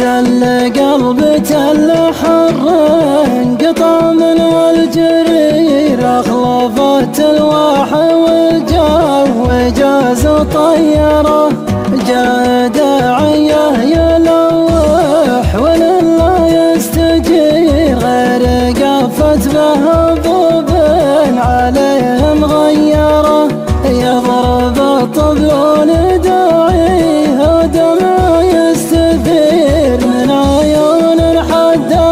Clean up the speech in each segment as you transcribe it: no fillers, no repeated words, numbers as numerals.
القلب تل حر انقطع من والجرير اخلفت الواح والجو وجاز طيره جاء داعيه يلوح ولله يستجير غير قافت بهبوب عليهم غيره يضرب الطبل داعي ودمع يستثير من عيون حتى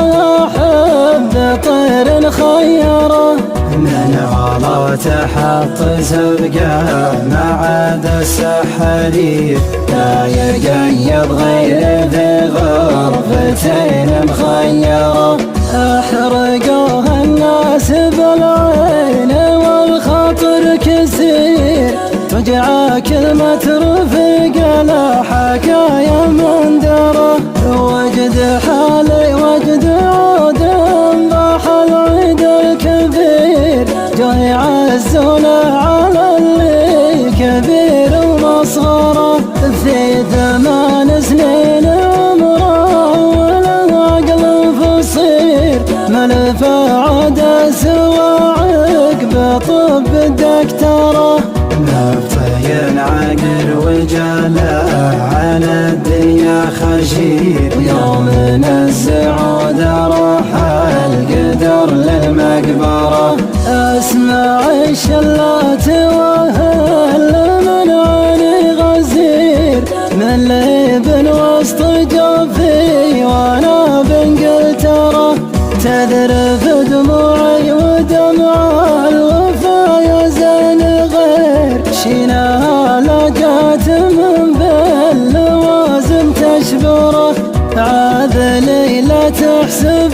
أحب طير خيره من غلا تحط سبقه ما عاد السحرير لا يقيد غير ذي غرفتين مخيره احرقوها الناس بالعين والخاطر كثير تجعى كلمة رفيق لا حكاية من دره وجد حالي وجد عود باح العيد الكبير جاي يعزونه على اللي كبير ومصغره في 8 سنين عمره وله عقل فصير ملف عاد سوى عقب طب الدكتوره مبطين عقل وجاله على الدنيا خشير يوم السعود راح القدر للمقبره اسمع الشلات وهل من عيني غزير من ليبن وسط جوفي وانا بنقلتره تذرف دموعي ودمع الوفا يا زين غير شيناها لقات من باللوازم تشبره عاذلي لا تحسب